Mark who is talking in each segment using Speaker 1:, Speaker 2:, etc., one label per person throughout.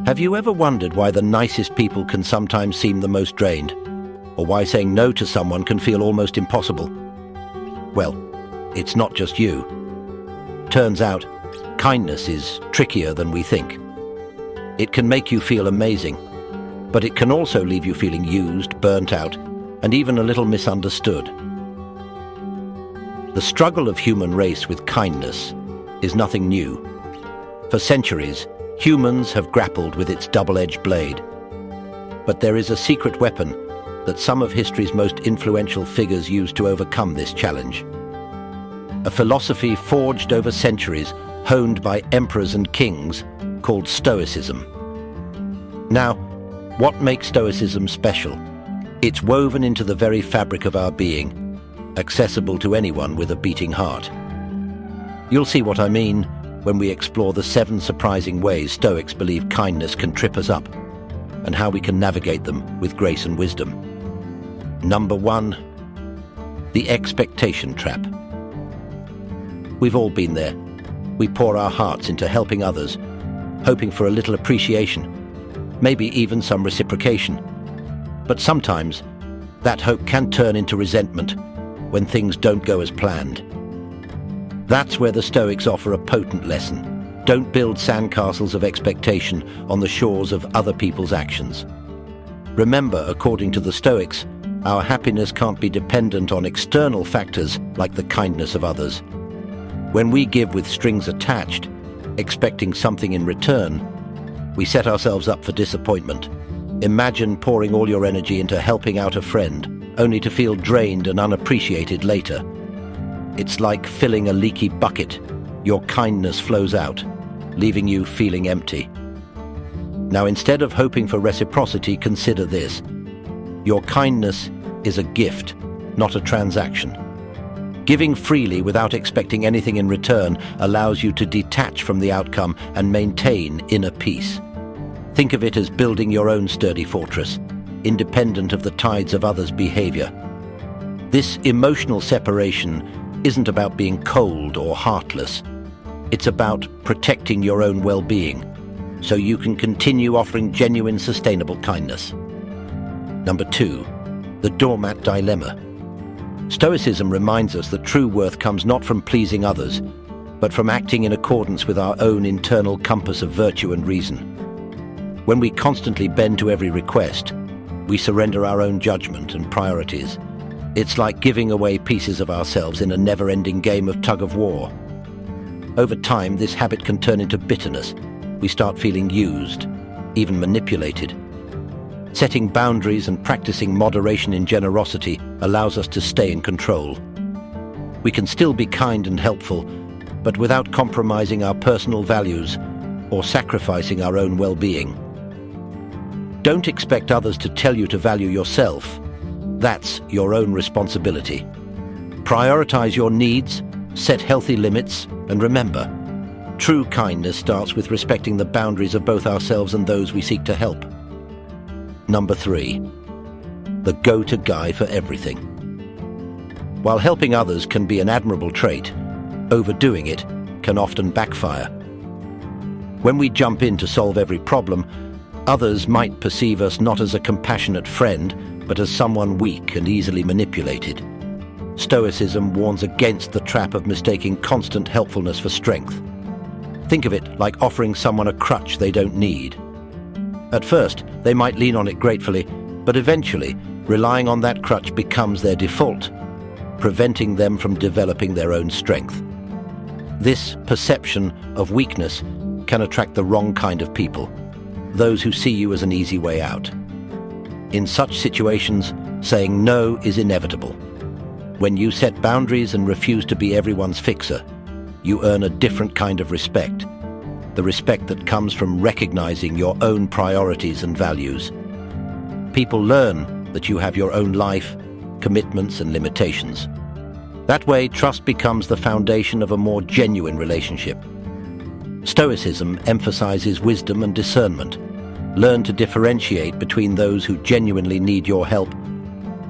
Speaker 1: Have you ever wondered why the nicest people can sometimes seem the most drained? Or why saying no to someone can feel almost impossible? Well, it's not just you. Turns out, kindness is trickier than we think. It can make you feel amazing, but it can also leave you feeling used, burnt out, and even a little misunderstood. The struggle of human race with kindness is nothing new. For centuries, humans have grappled with its double-edged blade. But there is a secret weapon that some of history's most influential figures used to overcome this challenge. A philosophy forged over centuries, honed by emperors and kings, called Stoicism. Now, what makes Stoicism special? It's woven into the very fabric of our being, accessible to anyone with a beating heart. You'll see what I mean when we explore the 7 surprising ways Stoics believe kindness can trip us up, and how we can navigate them with grace and wisdom. Number 1, the expectation trap. We've all been there. We pour our hearts into helping others, hoping for a little appreciation, maybe even some reciprocation. But sometimes, that hope can turn into resentment when things don't go as planned. That's where the Stoics offer a potent lesson. Don't build sandcastles of expectation on the shores of other people's actions. Remember, according to the Stoics, our happiness can't be dependent on external factors like the kindness of others. When we give with strings attached, expecting something in return, we set ourselves up for disappointment. Imagine pouring all your energy into helping out a friend, only to feel drained and unappreciated later. It's like filling a leaky bucket. Your kindness flows out, leaving you feeling empty. Now, instead of hoping for reciprocity, consider this. Your kindness is a gift, not a transaction. Giving freely without expecting anything in return allows you to detach from the outcome and maintain inner peace. Think of it as building your own sturdy fortress, independent of the tides of others' behavior. This emotional separation isn't about being cold or heartless. It's about protecting your own well-being, so you can continue offering genuine, sustainable kindness. Number 2, the doormat dilemma. Stoicism reminds us that true worth comes not from pleasing others, but from acting in accordance with our own internal compass of virtue and reason. When we constantly bend to every request, we surrender our own judgment and priorities. It's like giving away pieces of ourselves in a never-ending game of tug-of-war. Over time, this habit can turn into bitterness. We start feeling used, even manipulated. Setting boundaries and practicing moderation in generosity allows us to stay in control. We can still be kind and helpful, but without compromising our personal values or sacrificing our own well-being. Don't expect others to tell you to value yourself. That's your own responsibility. Prioritize your needs, set healthy limits, and remember, true kindness starts with respecting the boundaries of both ourselves and those we seek to help. Number 3, the go-to guy for everything. While helping others can be an admirable trait, overdoing it can often backfire. When we jump in to solve every problem, others might perceive us not as a compassionate friend, but as someone weak and easily manipulated. Stoicism warns against the trap of mistaking constant helpfulness for strength. Think of it like offering someone a crutch they don't need. At first, they might lean on it gratefully, but eventually, relying on that crutch becomes their default, preventing them from developing their own strength. This perception of weakness can attract the wrong kind of people, those who see you as an easy way out. In such situations, saying no is inevitable. When you set boundaries and refuse to be everyone's fixer, you earn a different kind of respect, the respect that comes from recognizing your own priorities and values. People learn that you have your own life, commitments, and limitations. That way, trust becomes the foundation of a more genuine relationship. Stoicism emphasizes wisdom and discernment. Learn to differentiate between those who genuinely need your help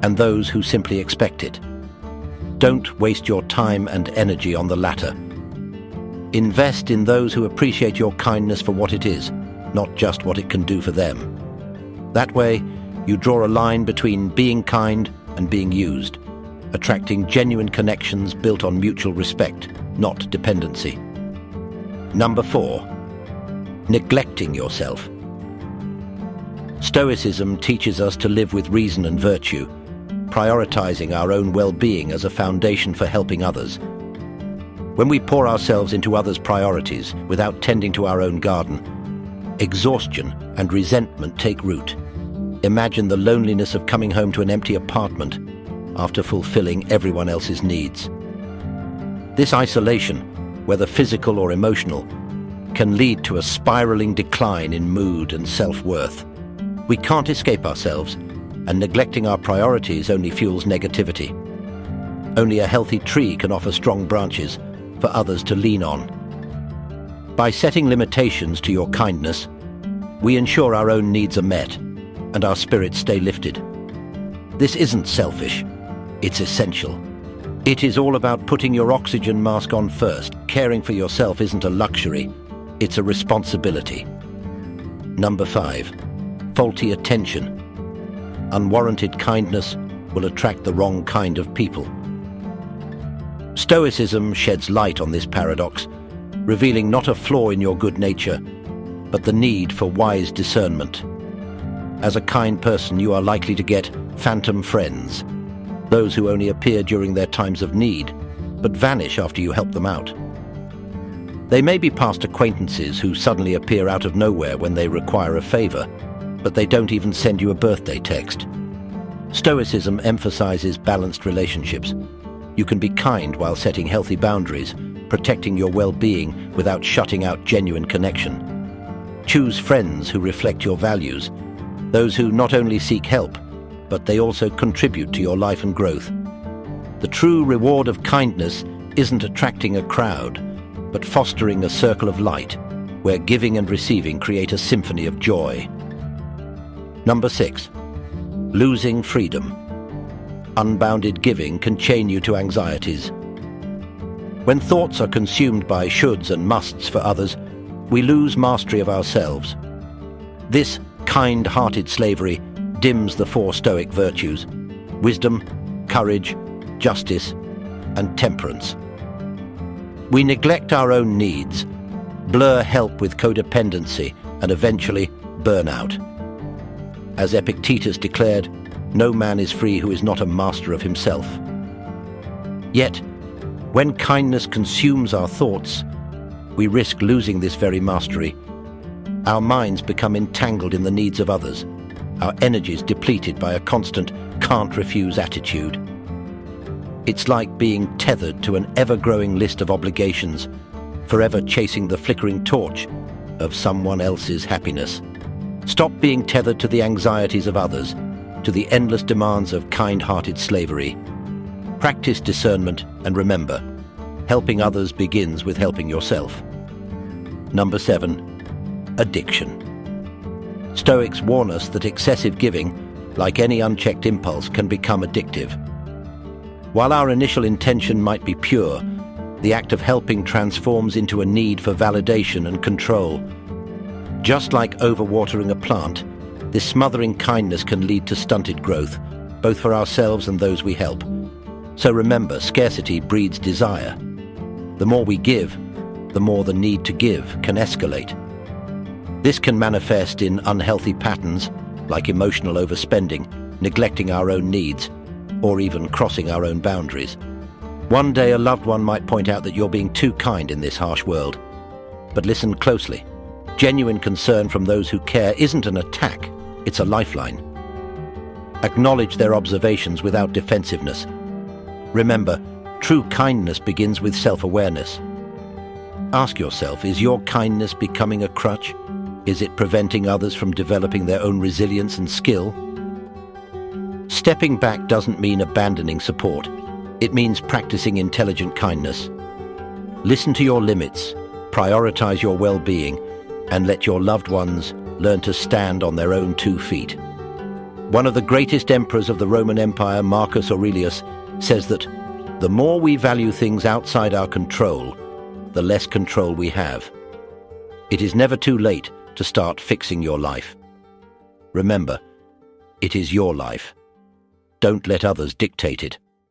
Speaker 1: and those who simply expect it. Don't waste your time and energy on the latter. Invest in those who appreciate your kindness for what it is, not just what it can do for them. That way, you draw a line between being kind and being used, attracting genuine connections built on mutual respect, not dependency. Number 4, neglecting yourself. Stoicism teaches us to live with reason and virtue, prioritizing our own well-being as a foundation for helping others. When we pour ourselves into others' priorities without tending to our own garden, exhaustion and resentment take root. Imagine the loneliness of coming home to an empty apartment after fulfilling everyone else's needs. This isolation, whether physical or emotional, can lead to a spiraling decline in mood and self-worth. We can't escape ourselves, and neglecting our priorities only fuels negativity. Only a healthy tree can offer strong branches for others to lean on. By setting limitations to your kindness, we ensure our own needs are met and our spirits stay lifted. This isn't selfish, it's essential. It is all about putting your oxygen mask on first. Caring for yourself isn't a luxury, it's a responsibility. Number 5, faulty attention. Unwarranted kindness will attract the wrong kind of people. Stoicism sheds light on this paradox, revealing not a flaw in your good nature, but the need for wise discernment. As a kind person, you are likely to get phantom friends, those who only appear during their times of need, but vanish after you help them out. They may be past acquaintances who suddenly appear out of nowhere when they require a favor, but they don't even send you a birthday text. Stoicism emphasizes balanced relationships. You can be kind while setting healthy boundaries, protecting your well-being without shutting out genuine connection. Choose friends who reflect your values, those who not only seek help, but they also contribute to your life and growth. The true reward of kindness isn't attracting a crowd, but fostering a circle of light, where giving and receiving create a symphony of joy. Number 6, losing freedom. Unbounded giving can chain you to anxieties. When thoughts are consumed by shoulds and musts for others, we lose mastery of ourselves. This kind-hearted slavery dims the 4 Stoic virtues: wisdom, courage, justice, and temperance. We neglect our own needs, blur help with codependency, and eventually burnout. As Epictetus declared, no man is free who is not a master of himself. Yet, when kindness consumes our thoughts, we risk losing this very mastery. Our minds become entangled in the needs of others, our energies depleted by a constant can't-refuse attitude. It's like being tethered to an ever-growing list of obligations, forever chasing the flickering torch of someone else's happiness. Stop being tethered to the anxieties of others, to the endless demands of kind-hearted slavery. Practice discernment and remember, helping others begins with helping yourself. Number 7, addiction. Stoics warn us that excessive giving, like any unchecked impulse, can become addictive. While our initial intention might be pure, the act of helping transforms into a need for validation and control. Just like overwatering a plant, this smothering kindness can lead to stunted growth, both for ourselves and those we help. So remember, scarcity breeds desire. The more we give, the more the need to give can escalate. This can manifest in unhealthy patterns, like emotional overspending, neglecting our own needs, or even crossing our own boundaries. One day a loved one might point out that you're being too kind in this harsh world. But listen closely. Genuine concern from those who care isn't an attack, it's a lifeline. Acknowledge their observations without defensiveness. Remember, true kindness begins with self-awareness. Ask yourself, is your kindness becoming a crutch? Is it preventing others from developing their own resilience and skill? Stepping back doesn't mean abandoning support. It means practicing intelligent kindness. Listen to your limits, prioritize your well-being, and let your loved ones learn to stand on their own 2 feet. One of the greatest emperors of the Roman Empire, Marcus Aurelius, says that the more we value things outside our control, the less control we have. It is never too late to start fixing your life. Remember, it is your life. Don't let others dictate it.